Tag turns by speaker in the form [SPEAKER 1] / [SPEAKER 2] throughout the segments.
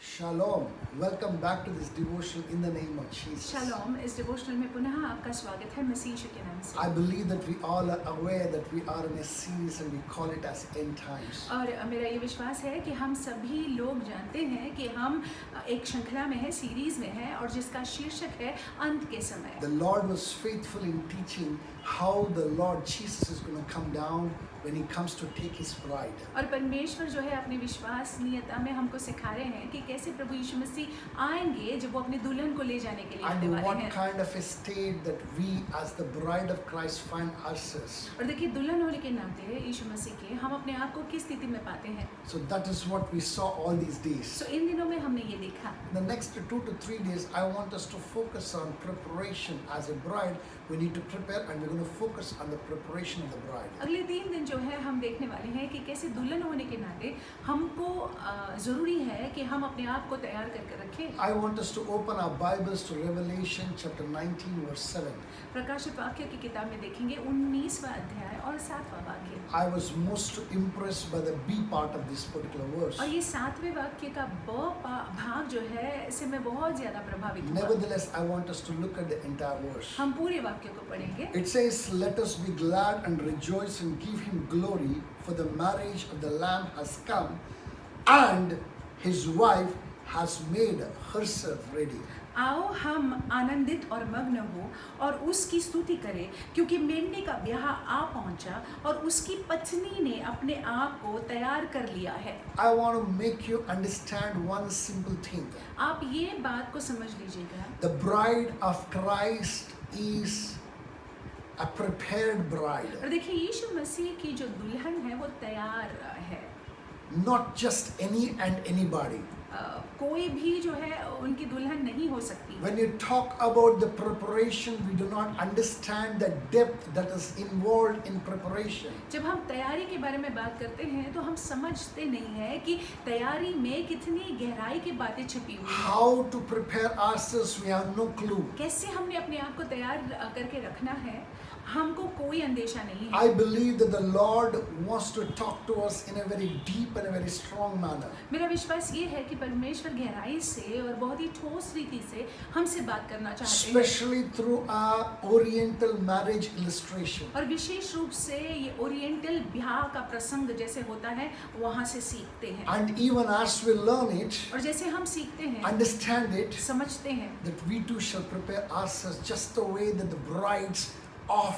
[SPEAKER 1] Shalom. Welcome back to this devotion in the name of Jesus.
[SPEAKER 2] Shalom, इस devotional में पुनः आपका स्वागत है मसीह यीशु के नाम से।
[SPEAKER 1] I believe that we all are aware that we are in a series and we call it as end times.
[SPEAKER 2] और मेरा ये विश्वास है कि हम सभी लोग जानते हैं कि हम एक श्रृंखला में है, सीरीज में है और जिसका शीर्षक है अंत के समय।
[SPEAKER 1] The Lord was faithful in teaching how the Lord Jesus is going to come down when he comes to take his bride.
[SPEAKER 2] और परमेश्वर जो है अपनी विश्वसनीयता में हमको सिखा रहे हैं कि कैसे प्रभु यीशु मसीह आएंगे जब वो अपने दुल्हन को ले जाने के लिए आने
[SPEAKER 1] And
[SPEAKER 2] वाले
[SPEAKER 1] what
[SPEAKER 2] हैं।
[SPEAKER 1] kind of a state that we as the bride of Christ find ourselves.
[SPEAKER 2] और देखिए दुल्हन होने के नाते यीशु मसीह के हम अपने आप को किस स्थिति में पाते हैं।
[SPEAKER 1] So that is what we saw all these days.
[SPEAKER 2] तो इन दिनों में हमने ये देखा।
[SPEAKER 1] In the next 2 to 3 days, I want us to focus on preparation as a bride. We need to prepare, and we're going to focus on the preparation of the bride.
[SPEAKER 2] अगले 3 दिन जो है हम देखने वाले हैं कि कैसे दुल्हन होने के नाते हमको ज़रूरी है कि हम अपने आप को तैयार करके रखें।
[SPEAKER 1] I want us to open our Bibles to Revelation chapter 19 verse 7.
[SPEAKER 2] प्रकाशित वाक्य की किताब में देखेंगे 19वां अध्याय और 7वां वाक्य।
[SPEAKER 1] I was most impressed by the B part of this particular verse.
[SPEAKER 2] और ये 7वें वाक्य का भाग जो है इससे मैं बहुत ज़्यादा प्रभावित हुआ।
[SPEAKER 1] Nevertheless, I want us to look at the entire verse.
[SPEAKER 2] हम पूरे वाक्य को पढ़ेंगे।
[SPEAKER 1] It says, "Let us be glad and rejoice and give him glory, for the marriage of the Lamb has come, and his wife has made herself ready."
[SPEAKER 2] आओ हम आनंदित और मग्न हो और उसकी स्तुति करें क्योंकि मेंढे का ब्याह आ पहुंचा और उसकी पत्नी ने अपने आप को तैयार कर लिया है।
[SPEAKER 1] I want to make you understand one simple thing.
[SPEAKER 2] आप ये बात को समझ लीजिएगा।
[SPEAKER 1] The bride of Christ is a prepared bride.
[SPEAKER 2] और देखिए यीशु मसीह की जो दुल्हन है वो तैयार है।
[SPEAKER 1] Not just any and anybody.
[SPEAKER 2] कोई भी जो है उनकी दुल्हन नहीं हो सकती।
[SPEAKER 1] When you talk about the preparation, we do not understand the depth that is involved in preparation.
[SPEAKER 2] जब हम तैयारी के बारे में बात करते हैं तो हम समझते नहीं है कि तैयारी में कितनी गहराई की बातें छिपी हुई हैं।
[SPEAKER 1] How to prepare ourselves, we have no clue.
[SPEAKER 2] कैसे हमने अपने आप को तैयार करके रखना है हमको कोई अंदेशा नहीं है।
[SPEAKER 1] I believe that the Lord wants to talk to us in a very deep and a very strong manner.
[SPEAKER 2] मेरा विश्वास ये है कि परमेश्वर गहराई से और बहुत ही ठोस रीति से हमसे बात करना चाहते हैं।
[SPEAKER 1] Especially through our Oriental marriage illustration.
[SPEAKER 2] और विशेष रूप से ये ओरिएंटल ब्याह का प्रसंग जैसे होता है वहाँ से सीखते हैं।
[SPEAKER 1] And even as we learn it,
[SPEAKER 2] और जैसे हम सीखते हैं
[SPEAKER 1] understand it,
[SPEAKER 2] समझते हैं
[SPEAKER 1] that we too shall prepare ourselves just the way that the brides of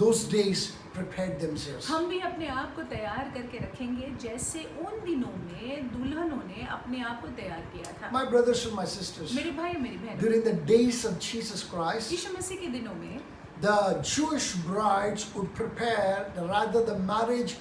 [SPEAKER 1] those days prepared themselves.
[SPEAKER 2] हम भी अपने आप को तैयार करके रखेंगे जैसे उन दिनों में दुल्हनों ने अपने आप को तैयार किया था।
[SPEAKER 1] My brothers and my sisters,
[SPEAKER 2] मेरे भाई और मेरी बहनों,
[SPEAKER 1] during the days of Jesus Christ,
[SPEAKER 2] यीशु मसीह के दिनों में
[SPEAKER 1] the Jewish brides would prepare rather the marriage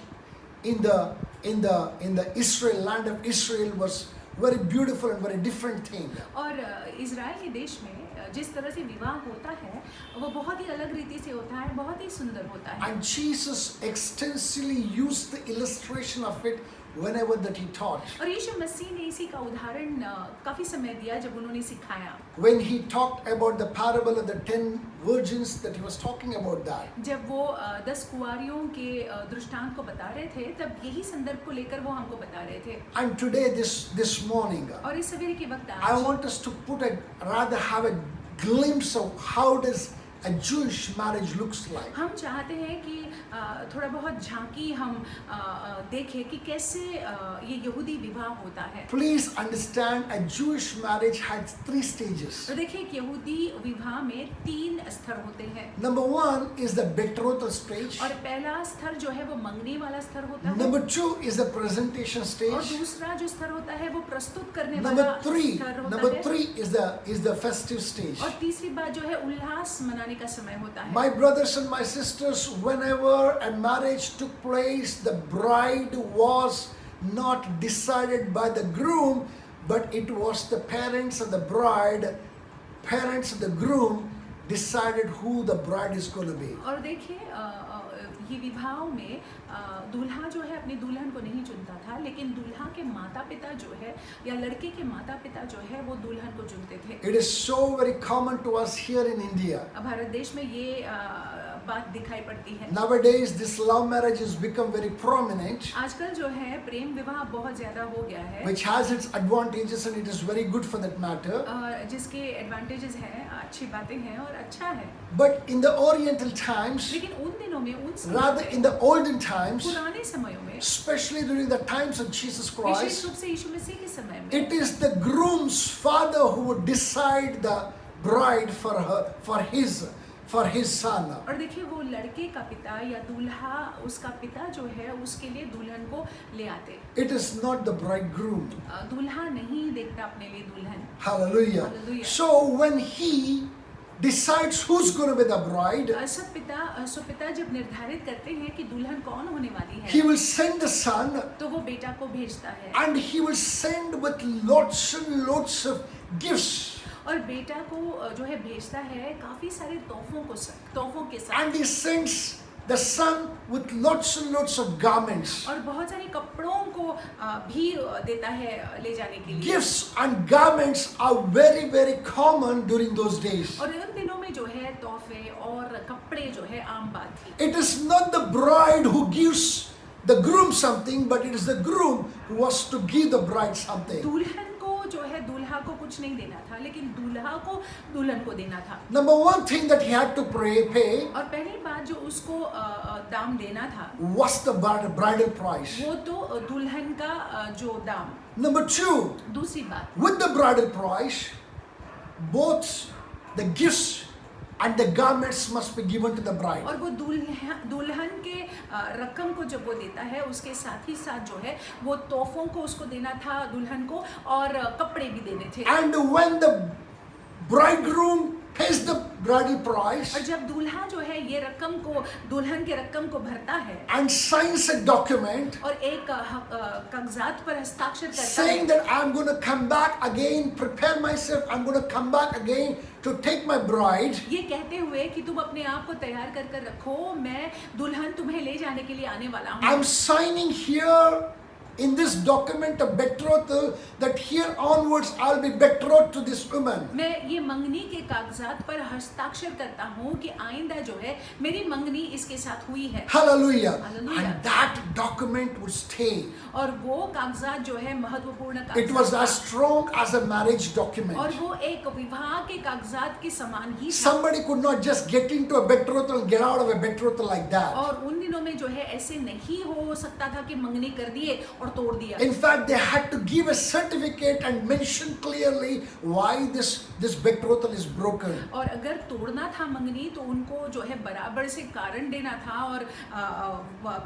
[SPEAKER 1] in the Israel land of Israel was very beautiful and very different thing.
[SPEAKER 2] और Israel के देश में जिस तरह से विवाह होता है वो बहुत ही अलग रीति से होता है, बहुत ही सुंदर होता है।
[SPEAKER 1] And Jesus extensively used the illustration of it whenever that he taught.
[SPEAKER 2] और यीशु मसीह ने इसी का उदाहरण काफी समय दिया जब उन्होंने सिखाया।
[SPEAKER 1] When he talked about the parable of the 10 virgins, that he was talking about that.
[SPEAKER 2] जब वो 10 कुंवारियों के दृष्टांत को बता रहे थे तब यही संदर्भ को लेकर वो हमको बता रहे थे।
[SPEAKER 1] And today, this morning,
[SPEAKER 2] और इस सवेरे के वक्त
[SPEAKER 1] I
[SPEAKER 2] आज
[SPEAKER 1] want us to rather have a glimpse of how does a Jewish marriage looks like.
[SPEAKER 2] हम चाहते हैं कि थोड़ा बहुत झांकी हम देखें कि कैसे ये यहूदी विवाह होता है।
[SPEAKER 1] Please understand, a Jewish marriage has 3 stages.
[SPEAKER 2] तो देखिए एक यहूदी विवाह में 3 स्तर होते हैं।
[SPEAKER 1] Number 1 is the betrothal stage.
[SPEAKER 2] और पहला स्तर जो है वो मंगनी वाला स्तर होता है।
[SPEAKER 1] Number 2 is the presentation
[SPEAKER 2] और
[SPEAKER 1] stage.
[SPEAKER 2] दूसरा जो स्तर होता है वो प्रस्तुत करने
[SPEAKER 1] Number
[SPEAKER 2] वाला
[SPEAKER 1] 3
[SPEAKER 2] स्तर होता है।
[SPEAKER 1] is the festive stage.
[SPEAKER 2] और तीसरी बात जो है उल्लास मनाने का समय होता है।
[SPEAKER 1] My brothers and my sisters, whenever a marriage took place, the bride was not decided by the groom, but it was the parents of the bride, parents of the groom decided who the bride is going to be.
[SPEAKER 2] और देखिए ये विवाहों में दूल्हा जो है अपनी दुल्हन को नहीं चुनता था, लेकिन दूल्हा के माता पिता जो है या लड़के के माता पिता जो है वो दुल्हन को चुनते थे।
[SPEAKER 1] It is so very common to us here in India.
[SPEAKER 2] Bharat देश में ये बात दिखाई पड़ती है।
[SPEAKER 1] Nowadays, this love marriage has become very prominent,
[SPEAKER 2] आजकल जो है प्रेम विवाह बहुत ज्यादा हो गया है,
[SPEAKER 1] which has its advantages and it is very good for that matter.
[SPEAKER 2] जिसके एडवांटेजेस हैं, अच्छी बातें हैं और अच्छा है।
[SPEAKER 1] But in the Oriental times,
[SPEAKER 2] लेकिन उन दिनों में, उन
[SPEAKER 1] rather
[SPEAKER 2] समय
[SPEAKER 1] in
[SPEAKER 2] में,
[SPEAKER 1] the olden times,
[SPEAKER 2] पुराने समयों में,
[SPEAKER 1] especially during the times of Jesus
[SPEAKER 2] wishes
[SPEAKER 1] Christ,
[SPEAKER 2] रूप से यीशु मसीह के समय में,
[SPEAKER 1] it is the groom's father who would decide the bride for his son.
[SPEAKER 2] और देखिए वो लड़के का पिता या दूल्हा, उसका पिता जो है उसके लिए दुल्हन को ले आते।
[SPEAKER 1] It is not the bridegroom.
[SPEAKER 2] दूल्हा नहीं देखता अपने लिए दुल्हन।
[SPEAKER 1] Hallelujah.
[SPEAKER 2] Hallelujah.
[SPEAKER 1] So when he decides who's going to be the bride,
[SPEAKER 2] सब पिता जब निर्धारित करते हैं कि दुल्हन कौन होने वाली
[SPEAKER 1] he
[SPEAKER 2] है,
[SPEAKER 1] will send the son
[SPEAKER 2] तो वो बेटा को भेजता है
[SPEAKER 1] and he will send with lots and lots of gifts.
[SPEAKER 2] और बेटा को जो है भेजता है काफी सारे तोहफों के साथ,
[SPEAKER 1] And he sends the son with lots and lots of garments.
[SPEAKER 2] और बहुत सारे कपड़ों को भी देता है ले जाने के लिए।
[SPEAKER 1] Gifts and garments are very, very common during those days.
[SPEAKER 2] और उन दिनों में जो है तोहफे और कपड़े जो है आम बात थी।
[SPEAKER 1] It is not the bride who gives the groom something, but it is the groom who was to give the bride something.
[SPEAKER 2] दुल्हन को जो है दूल्हा को कुछ नहीं देना था, लेकिन दूल्हा को दुल्हन को देना था।
[SPEAKER 1] Number one thing that he had to pay
[SPEAKER 2] और पहली बात जो उसको दाम देना था
[SPEAKER 1] was the bridal price.
[SPEAKER 2] वो तो दुल्हन का जो दाम।
[SPEAKER 1] Number two,
[SPEAKER 2] दूसरी बात,
[SPEAKER 1] with the bridal price, both the gifts and the garments must be given to the bride.
[SPEAKER 2] और वो दुल्हन के रकम को जब वो देता है, उसके साथ ही साथ जो है वो तोहफों को उसको देना था दुल्हन को, और कपड़े भी देने थे।
[SPEAKER 1] And when the bridegroom pays the bridal price
[SPEAKER 2] और जब दूल्हा जो है ये रकम को, दुल्हन के रकम को भरता है
[SPEAKER 1] and signs a document
[SPEAKER 2] और एक कागजात पर हस्ताक्षर करता
[SPEAKER 1] saying
[SPEAKER 2] है
[SPEAKER 1] that I'm going to come back again, prepare myself, I'm going to come back again to take my bride,
[SPEAKER 2] ये कहते हुए कि तुम अपने आप को तैयार कर कर रखो, मैं दुल्हन तुम्हें ले जाने के लिए आने वाला हूँ।
[SPEAKER 1] I'm signing here in this document of betrothal that here onwards I'll be betrothed to this woman.
[SPEAKER 2] मैं ये मंगनी के कागजात पर हस्ताक्षर करता हूँ कि आइंदा जो है मेरी मंगनी इसके साथ हुई है।
[SPEAKER 1] Hallelujah.
[SPEAKER 2] Hallelujah.
[SPEAKER 1] And that document would stay.
[SPEAKER 2] और वो कागजात जो है महत्वपूर्ण
[SPEAKER 1] It was
[SPEAKER 2] कागजात
[SPEAKER 1] as strong as a marriage
[SPEAKER 2] और
[SPEAKER 1] document.
[SPEAKER 2] वो एक विवाह के कागजात के समान ही था।
[SPEAKER 1] Somebody could not just get into a betrothal and get out of a betrothal like that.
[SPEAKER 2] और उन दिनों में जो है ऐसे नहीं हो सकता था कि मंगनी कर दिए और तोड़ दिया।
[SPEAKER 1] In fact, they had to give a certificate and mention clearly why this betrothal is broken.
[SPEAKER 2] और अगर तोड़ना था मंगनी तो उनको जो है बराबर से कारण देना था और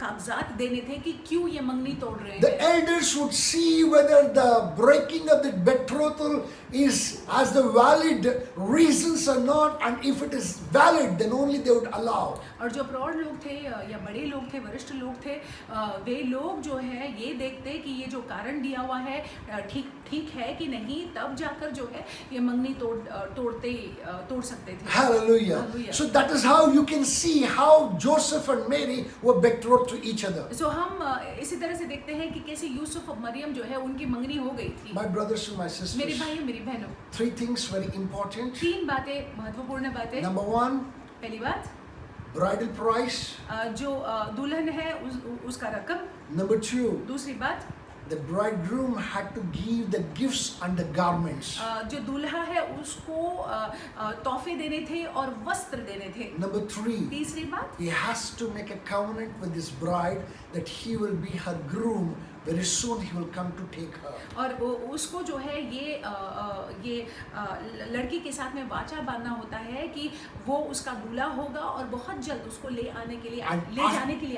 [SPEAKER 2] कागजात देने थे कि क्यों ये मंगनी तोड़ रहे
[SPEAKER 1] The
[SPEAKER 2] हैं।
[SPEAKER 1] elders would see whether the breaking of the betrothal has the valid reasons or not, and if it is valid, then only they would allow.
[SPEAKER 2] और जो प्रौढ़ लोग थे या बड़े लोग थे, वरिष्ठ लोग थे, वे लोग जो है ये देखते कि ये जो कारण दिया हुआ है ठीक है कि नहीं, तब जाकर जो है ये मंगनी तोड़ सकते थे।
[SPEAKER 1] Hallelujah.
[SPEAKER 2] Hallelujah.
[SPEAKER 1] So that is how you can see how Joseph and Mary were betrothed to each other.
[SPEAKER 2] So हम इसी तरह से देखते हैं कि कैसे यूसुफ और मरियम जो है उनकी मंगनी हो गई थी।
[SPEAKER 1] My brothers and my
[SPEAKER 2] मेरे
[SPEAKER 1] sisters,
[SPEAKER 2] भाई मेरी बहनों,
[SPEAKER 1] three things very important.
[SPEAKER 2] तीन बातें महत्वपूर्ण बातें।
[SPEAKER 1] Number one,
[SPEAKER 2] पहली बात,
[SPEAKER 1] bridal price.
[SPEAKER 2] जो दुल्हन है उसका रकम।
[SPEAKER 1] Number two,
[SPEAKER 2] दूसरी बात,
[SPEAKER 1] the bridegroom had to give the gifts and the garments.
[SPEAKER 2] जो दूल्हा है उसको तोहफे देने थे और वस्त्र देने थे।
[SPEAKER 1] Number three,
[SPEAKER 2] तीसरी बात,
[SPEAKER 1] he has to make a covenant with his bride that he will be her groom. Very soon he will come to take her.
[SPEAKER 2] और उसको जो है ये लड़की के साथ में वाचा बांधना होता है कि वो उसका दूल्हा होगा और बहुत जल्द उसको ले जाने के लिए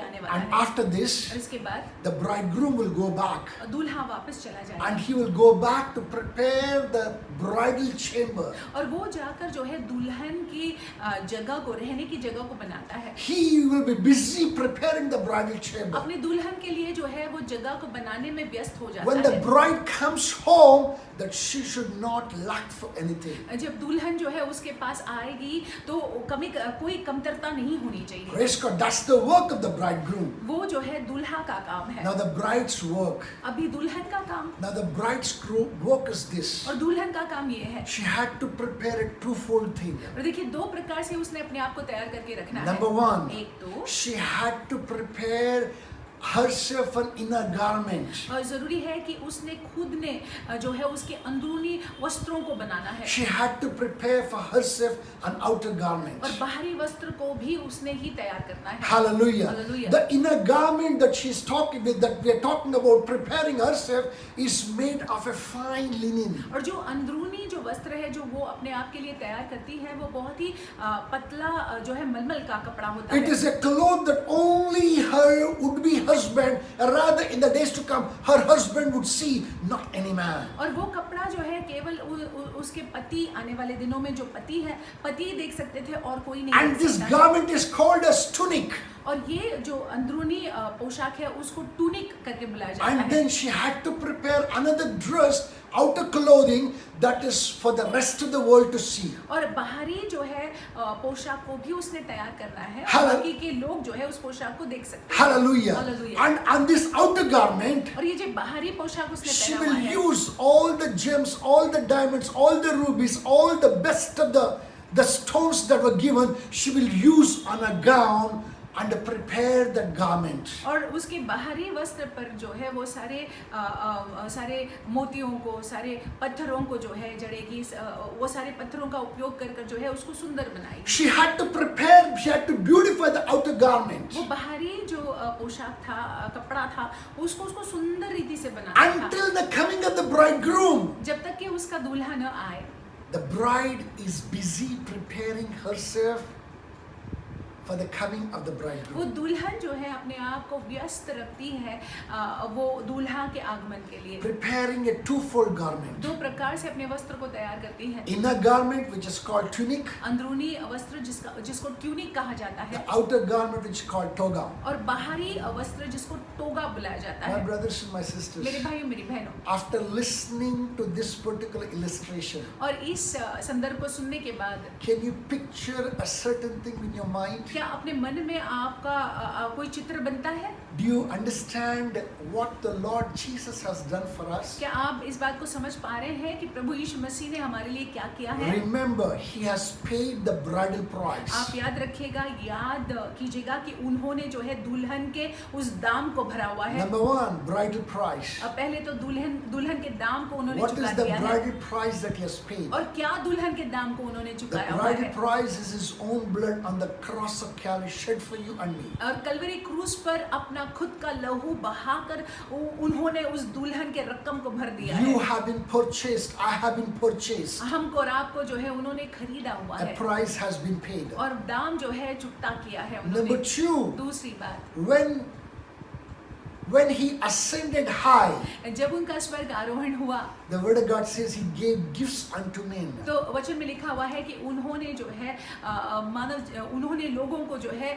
[SPEAKER 2] आने वाला
[SPEAKER 1] And
[SPEAKER 2] है।
[SPEAKER 1] after this,
[SPEAKER 2] और इसके बाद
[SPEAKER 1] the bridegroom will go back.
[SPEAKER 2] दूल्हा वापस चला जाएगा
[SPEAKER 1] And he will go back to prepare the bridal chamber.
[SPEAKER 2] और वो जाकर जो है दुल्हन की जगह को, रहने की जगह को बनाता है।
[SPEAKER 1] He will be busy preparing the bridal chamber.
[SPEAKER 2] अपने दुल्हन के लिए जो है वो जगह को बनाने में व्यस्त हो जाता
[SPEAKER 1] When the
[SPEAKER 2] है।
[SPEAKER 1] bride comes home, that she should not lack for anything.
[SPEAKER 2] जब दुल्हन जो है उसके पास आएगी तो कोई कमतरता नहीं होनी चाहिए।
[SPEAKER 1] Praise God. That's the work of the bridegroom.
[SPEAKER 2] वो जो है दुल्हा का काम है।
[SPEAKER 1] Now the bride's work.
[SPEAKER 2] अभी दुल्हन का काम।
[SPEAKER 1] Now the bride's work is this.
[SPEAKER 2] और दुल्हन का काम ये है।
[SPEAKER 1] She had to prepare a twofold thing.
[SPEAKER 2] और देखिए दो प्रकार से उसने अपने आप को तैयार करके रखना है।
[SPEAKER 1] Number one,
[SPEAKER 2] एक तो
[SPEAKER 1] she had to prepare herself an inner garment.
[SPEAKER 2] और जरूरी है कि उसने खुद ने जो है उसके अंदरूनी वस्त्रों को बनाना है।
[SPEAKER 1] She had to prepare for herself an outer garment.
[SPEAKER 2] और बाहरी वस्त्र को भी उसने ही तैयार करना है।
[SPEAKER 1] Hallelujah.
[SPEAKER 2] Hallelujah.
[SPEAKER 1] The inner garment that she's talking with, that we are talking about preparing herself, is made of a fine linen.
[SPEAKER 2] और जो अंदरूनी जो वस्त्र है जो वो अपने आप के लिए तैयार करती है वो बहुत ही पतला जो है मलमल का कपड़ा होता
[SPEAKER 1] It
[SPEAKER 2] है।
[SPEAKER 1] is a cloth that only her would-be husband, rather in the days to come, her husband would see, not any man.
[SPEAKER 2] और वो कपड़ा जो है केवल उसके पति आने वाले दिनों में जो पति देख सकते थे और कोई नहीं
[SPEAKER 1] And
[SPEAKER 2] देख
[SPEAKER 1] this
[SPEAKER 2] सकता था।
[SPEAKER 1] garment is called as tunic.
[SPEAKER 2] और ये जो अंदरूनी पोशाक है उसको टूनिक करके बुलाया जाता
[SPEAKER 1] And
[SPEAKER 2] है।
[SPEAKER 1] then she had to prepare another dress, outer clothing, that is for the rest of the world to see.
[SPEAKER 2] और बाहरी जो है पोशाक को भी उसने तैयार करना है।
[SPEAKER 1] Hallelujah.
[SPEAKER 2] बाकी के लोग जो है उस पोशाक को देख सकते हैं।
[SPEAKER 1] Hallelujah.
[SPEAKER 2] Hallelujah.
[SPEAKER 1] And this outer garment,
[SPEAKER 2] और ये जो बाहरी पोशाक उसने
[SPEAKER 1] she
[SPEAKER 2] पहना हुआ
[SPEAKER 1] will
[SPEAKER 2] है
[SPEAKER 1] use all the gems, all the diamonds, all the rubies, all the best of the stones that were given, she will use on a gown and prepare that garment.
[SPEAKER 2] और उसके बाहरी वस्त्र पर जो है वो सारे मोतियों को, सारे पत्थरों को जो है जड़ेगी, वो सारे पत्थरों का उपयोग कर जो है उसको सुंदर बनाएगी।
[SPEAKER 1] She had to prepare, she had to beautify the outer garment
[SPEAKER 2] वो बाहरी जो पोशाक था, कपड़ा था, उसको सुंदर रीति से बनाना था
[SPEAKER 1] until the coming of the bridegroom.
[SPEAKER 2] जब तक कि उसका दूल्हा न आए।
[SPEAKER 1] The bride is busy preparing herself for the coming of the
[SPEAKER 2] वो
[SPEAKER 1] bridegroom.
[SPEAKER 2] दुल्हन जो है अपने आप को व्यस्त रखती है वो दूल्हा के आगमन के लिए।
[SPEAKER 1] Preparing a twofold garment.
[SPEAKER 2] दो प्रकार से अपने वस्त्र को तैयार करती है।
[SPEAKER 1] Inner garment, which is called tunic,
[SPEAKER 2] अंदरूनी वस्त्र जिसको ट्यूनिक कहा जाता
[SPEAKER 1] the
[SPEAKER 2] है
[SPEAKER 1] outer garment, which is called toga.
[SPEAKER 2] और बाहरी वस्त्र जिसको टोगा बुलाया जाता
[SPEAKER 1] My
[SPEAKER 2] है।
[SPEAKER 1] brothers and my sisters,
[SPEAKER 2] मेरे भाइयों मेरी बहनों,
[SPEAKER 1] after listening to this particular illustration,
[SPEAKER 2] और इस संदर्भ को सुनने के बाद
[SPEAKER 1] can you picture a certain thing in your mind?
[SPEAKER 2] क्या अपने मन में आपका कोई चित्र बनता है?
[SPEAKER 1] Do you understand what the Lord Jesus has done for us?
[SPEAKER 2] क्या आप इस बात को समझ पा रहे हैं कि प्रभु यीशु मसीह ने हमारे लिए क्या किया है?
[SPEAKER 1] Remember, He has paid the bridal price.
[SPEAKER 2] आप याद रखिएगा, याद कीजिएगा कि उन्होंने जो है दुल्हन के उस दाम को भरा हुआ है।
[SPEAKER 1] Number one, bridal price.
[SPEAKER 2] अब पहले तो दुल्हन के दाम को उन्होंने
[SPEAKER 1] What
[SPEAKER 2] चुका
[SPEAKER 1] is the
[SPEAKER 2] दिया है।
[SPEAKER 1] bridal price that He has paid?
[SPEAKER 2] और क्या दुल्हन के दाम को उन्होंने
[SPEAKER 1] The
[SPEAKER 2] चुकाया हुआ
[SPEAKER 1] bridal
[SPEAKER 2] है?
[SPEAKER 1] price is His own blood on the cross of Calvary shed for you and me.
[SPEAKER 2] और कलवरी क्रूस पर अपना खुद का लहू बहाकर उन्होंने उस दुल्हन के रकम को भर दिया
[SPEAKER 1] You
[SPEAKER 2] है।
[SPEAKER 1] have been purchased. I have been purchased.
[SPEAKER 2] हमको और आपको जो है उन्होंने खरीदा हुआ
[SPEAKER 1] A
[SPEAKER 2] है
[SPEAKER 1] price has been paid.
[SPEAKER 2] और दाम जो है चुकता किया है
[SPEAKER 1] Number
[SPEAKER 2] उन्होंने।
[SPEAKER 1] two,
[SPEAKER 2] दूसरी बात,
[SPEAKER 1] when He ascended high,
[SPEAKER 2] जब उनका स्वर्ग आरोहण हुआ
[SPEAKER 1] the word of God says He gave gifts unto men.
[SPEAKER 2] तो वचन में लिखा हुआ है कि उन्होंने जो है उन्होंने लोगों को जो है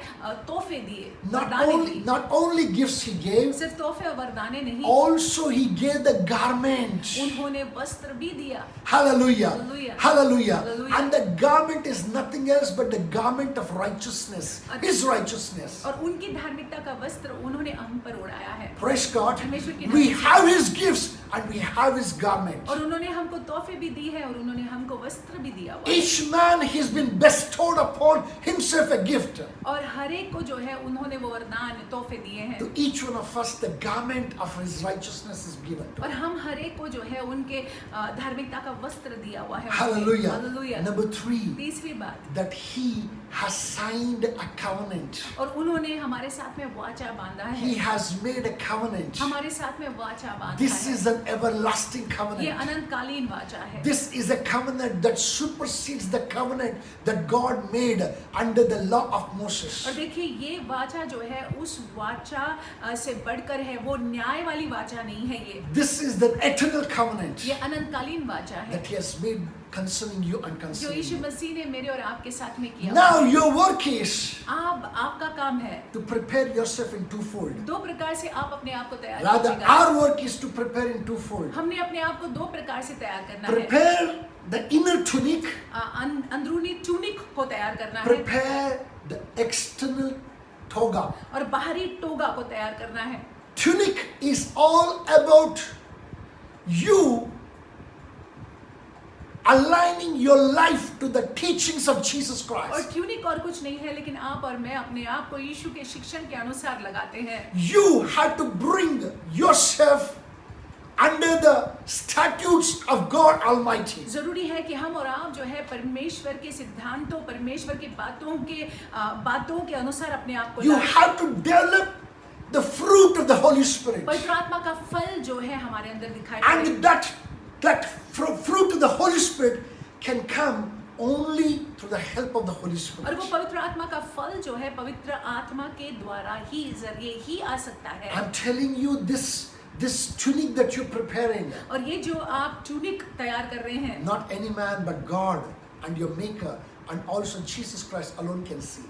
[SPEAKER 2] तोहफे दिए, वरदाने दी।
[SPEAKER 1] Not only gifts He gave,
[SPEAKER 2] सिर्फ तोहफे और वरदाने नहीं,
[SPEAKER 1] also He gave the garment.
[SPEAKER 2] उन्होंने वस्त्र भी दिया।
[SPEAKER 1] Hallelujah.
[SPEAKER 2] Hallelujah.
[SPEAKER 1] Hallelujah.
[SPEAKER 2] Hallelujah.
[SPEAKER 1] And the garment is nothing else but the garment of righteousness. His righteousness.
[SPEAKER 2] और उनकी धार्मिकता का वस्त्र उन्होंने हम पर उड़ाया है।
[SPEAKER 1] Praise God.
[SPEAKER 2] परमेश्वर की
[SPEAKER 1] We
[SPEAKER 2] धार्मिकता।
[SPEAKER 1] have His gifts and we have His garment.
[SPEAKER 2] और उन्होंने हमको तोहफे भी दी है और उन्होंने हमको वस्त्र भी दिया हुआ है।
[SPEAKER 1] Each man He's been bestowed upon himself a gift.
[SPEAKER 2] और हर एक को जो है उन्होंने वो वरदान तोहफे दिए हैं।
[SPEAKER 1] To each one of us the garment of His righteousness is given to
[SPEAKER 2] और
[SPEAKER 1] us.
[SPEAKER 2] हम हर एक को जो है उनके धार्मिकता का वस्त्र दिया हुआ है।
[SPEAKER 1] Hallelujah.
[SPEAKER 2] हालेलुया।
[SPEAKER 1] Number three,
[SPEAKER 2] तीसरी बात,
[SPEAKER 1] that He has signed a covenant.
[SPEAKER 2] और उन्होंने हमारे साथ में वाचा बांधा है।
[SPEAKER 1] He has made a covenant.
[SPEAKER 2] हमारे साथ में वाचा बांधा
[SPEAKER 1] This
[SPEAKER 2] है।
[SPEAKER 1] is an everlasting
[SPEAKER 2] ये
[SPEAKER 1] covenant.
[SPEAKER 2] अनंतकालीन वाचा है।
[SPEAKER 1] This is a covenant that supersedes the covenant that God made under the law of Moses.
[SPEAKER 2] और देखिए ये वाचा जो है उस वाचा से बढ़कर है, वो न्याय वाली वाचा नहीं है ये
[SPEAKER 1] This is the eternal covenant
[SPEAKER 2] अनंतकालीन वाचा है
[SPEAKER 1] that He has made concerning you and
[SPEAKER 2] जो
[SPEAKER 1] concerning
[SPEAKER 2] यीशु
[SPEAKER 1] me.
[SPEAKER 2] मसीह ने मेरे और आपके साथ में किया।
[SPEAKER 1] Now your work is
[SPEAKER 2] आपका काम है
[SPEAKER 1] to prepare yourself in twofold.
[SPEAKER 2] दो प्रकार से आप अपने आप को तैयार
[SPEAKER 1] Rather,
[SPEAKER 2] कीजिएगा।
[SPEAKER 1] our work is to prepare in twofold.
[SPEAKER 2] हमने अपने आप को दो प्रकार से तैयार करना है।
[SPEAKER 1] Prepare the inner tunic,
[SPEAKER 2] अंदरूनी टूनिक को तैयार करना है
[SPEAKER 1] prepare the external toga.
[SPEAKER 2] और बाहरी टोगा को तैयार करना है।
[SPEAKER 1] Tunic is all about you aligning your life to the teachings of Jesus
[SPEAKER 2] और
[SPEAKER 1] Christ.
[SPEAKER 2] ट्यूनिक और कुछ नहीं है लेकिन आप और मैं अपने आप को यीशु के शिक्षण के अनुसार लगाते हैं।
[SPEAKER 1] You have to bring yourself under the statutes of God Almighty.
[SPEAKER 2] जरूरी है कि हम और आप जो है परमेश्वर के सिद्धांतों परमेश्वर की बातों के अनुसार अपने आप को
[SPEAKER 1] You
[SPEAKER 2] लाएं।
[SPEAKER 1] have to develop the fruit of the Holy Spirit.
[SPEAKER 2] पवित्र आत्मा का फल जो है हमारे अंदर दिखाई पड़े।
[SPEAKER 1] And that fruit of the Holy Spirit can come only through the help of the Holy Spirit.
[SPEAKER 2] और वो पवित्र आत्मा का फल जो है पवित्र आत्मा के द्वारा ही जरिए ही आ सकता है।
[SPEAKER 1] I'm telling you this tunic that you're preparing,
[SPEAKER 2] और ये जो आप टूनिक तैयार कर रहे हैं
[SPEAKER 1] not any man but God and your maker and also Jesus Christ alone can see.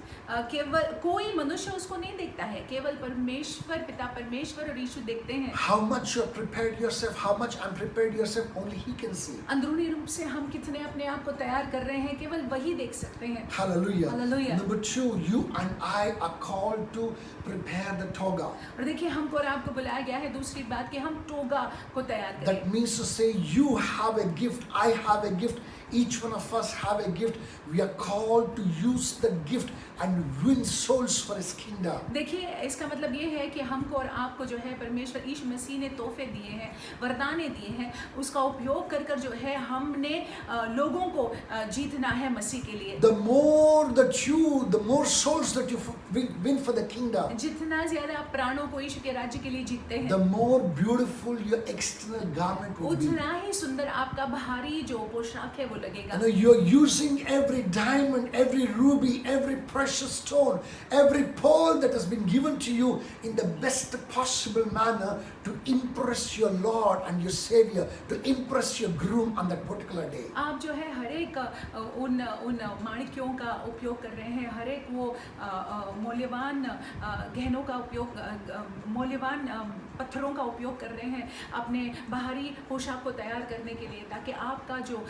[SPEAKER 2] केवल कोई मनुष्य उसको नहीं देखता है, केवल परमेश्वर पिता परमेश्वर और यीशु देखते हैं।
[SPEAKER 1] How much you have prepared yourself, how much I'm prepared yourself, only He can see.
[SPEAKER 2] अंदरूनी रूप से हम कितने अपने आप को तैयार कर रहे हैं केवल वही देख सकते हैं।
[SPEAKER 1] Hallelujah.
[SPEAKER 2] Hallelujah.
[SPEAKER 1] Number 2, you and I are called to prepare the toga.
[SPEAKER 2] और देखिए हमको और आपको बुलाया गया है दूसरी बात कि हम टोगा को तैयार करें।
[SPEAKER 1] That means to say you have a gift, I have a gift, each one of us have a gift. We are called to use the gift and win souls for His kingdom.
[SPEAKER 2] देखिए इसका मतलब ये है कि हमको और आपको जो है परमेश्वर यीशु मसीह ने तोहफे दिए हैं, वरदाने दिए हैं, उसका उपयोग कर कर जो है हमने लोगों को जीतना है मसीह के लिए।
[SPEAKER 1] The more souls that you win for the kingdom,
[SPEAKER 2] जितना ज्यादा आप प्राणों को यीशु के राज्य के लिए जीतते हैं
[SPEAKER 1] the more beautiful your external garment will be.
[SPEAKER 2] उतना ही सुंदर आपका बाहरी जो पोशाक है वो लगेगा।
[SPEAKER 1] You're using every diamond, every ruby, every precious stone, every pearl that has been given to you in the best possible manner to impress your Lord and your Savior, to impress your groom on that particular day.
[SPEAKER 2] आप जो है हर एक उन माणिक्यों का उपयोग कर रहे हैं, हर एक वो मूल्यवान गहनों का उपयोग, मूल्यवान पत्थरों का उपयोग कर रहे हैं अपने बाहरी पोशाक को तैयार करने के लिए ताकि आपका जो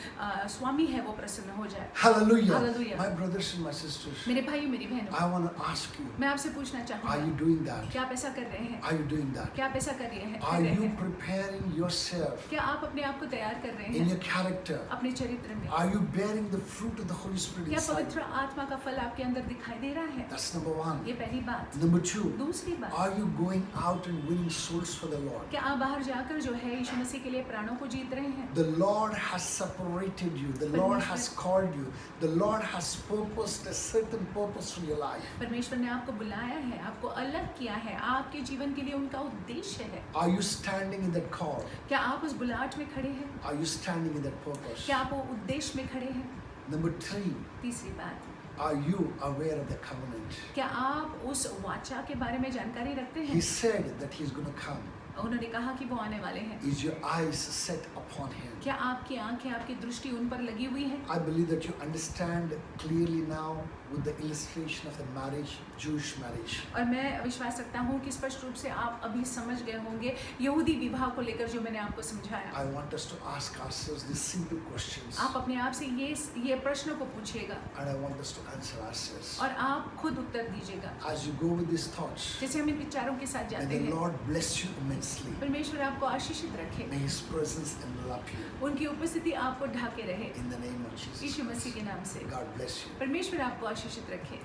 [SPEAKER 2] स्वामी है वो प्रसन्न हो जाए।
[SPEAKER 1] Hallelujah.
[SPEAKER 2] Hallelujah.
[SPEAKER 1] My brothers and my sisters,
[SPEAKER 2] मेरे भाई मेरी बहनों,
[SPEAKER 1] I want to ask you,
[SPEAKER 2] मैं आपसे पूछना
[SPEAKER 1] are
[SPEAKER 2] चाहूँगा,
[SPEAKER 1] you doing that?
[SPEAKER 2] क्या आप ऐसा कर रहे हैं?
[SPEAKER 1] Are you doing that?
[SPEAKER 2] क्या आप ऐसा कर रहे हैं?
[SPEAKER 1] Are you preparing yourself
[SPEAKER 2] क्या आप अपने आप को तैयार कर रहे
[SPEAKER 1] in
[SPEAKER 2] हैं
[SPEAKER 1] your character?
[SPEAKER 2] अपने चरित्र में?
[SPEAKER 1] Are you bearing the fruit of the Holy Spirit
[SPEAKER 2] क्या
[SPEAKER 1] inside?
[SPEAKER 2] पवित्र आत्मा का फल आपके अंदर दिखाई दे रहा है?
[SPEAKER 1] That's number one.
[SPEAKER 2] ये पहली बात।
[SPEAKER 1] Number 2,
[SPEAKER 2] दूसरी बात,
[SPEAKER 1] are you going out and winning souls for the Lord?
[SPEAKER 2] क्या आप बाहर जाकर जो है यीशु मसीह के लिए प्राणों को जीत रहे हैं?
[SPEAKER 1] The Lord has separated you. The Lord has called you. The Lord has purposed a certain purpose for your life.
[SPEAKER 2] परमेश्वर ने आपको बुलाया है, आपको अलग किया है, आपके जीवन के लिए उनका उद्देश्य है।
[SPEAKER 1] Are you standing in that call?
[SPEAKER 2] क्या आप उस बुलाहट में खड़े हैं?
[SPEAKER 1] Are you standing in that purpose?
[SPEAKER 2] क्या आप वो उद्देश्य में खड़े हैं?
[SPEAKER 1] Number 3,
[SPEAKER 2] तीसरी बात,
[SPEAKER 1] are you aware of the covenant?
[SPEAKER 2] क्या आप उस वाचा के बारे में जानकारी रखते
[SPEAKER 1] He
[SPEAKER 2] हैं?
[SPEAKER 1] said that He's going to come.
[SPEAKER 2] उन्होंने कहा कि वो आने वाले हैं।
[SPEAKER 1] Is your eyes set upon Him?
[SPEAKER 2] क्या आपकी आंखें, आपकी दृष्टि उन पर लगी हुई है?
[SPEAKER 1] I believe that you understand clearly now with the illustration of the marriage, Jewish marriage.
[SPEAKER 2] और मैं विश्वास रखता हूँ कि स्पष्ट रूप से आप अभी समझ गए होंगे यहूदी विवाह को लेकर जो मैंने आपको समझाया।
[SPEAKER 1] I want us to ask ourselves these simple questions,
[SPEAKER 2] आप अपने आप से ये प्रश्न को पूछिएगा
[SPEAKER 1] and I want us to answer ourselves.
[SPEAKER 2] और आप खुद उत्तर दीजिएगा।
[SPEAKER 1] As you go with these thoughts,
[SPEAKER 2] जैसे हम इन विचारों के साथ
[SPEAKER 1] may
[SPEAKER 2] जाते
[SPEAKER 1] the
[SPEAKER 2] हैं,
[SPEAKER 1] Lord bless you immensely.
[SPEAKER 2] परमेश्वर आपको आशीषित रखे,
[SPEAKER 1] May His presence envelop you.
[SPEAKER 2] उनकी उपस्थिति आपको ढाके रहे,
[SPEAKER 1] In the name of Jesus
[SPEAKER 2] Yeshu Masih
[SPEAKER 1] Christ.
[SPEAKER 2] के नाम से।
[SPEAKER 1] God bless you.
[SPEAKER 2] परमेश्वर आपको आशीषित रखे।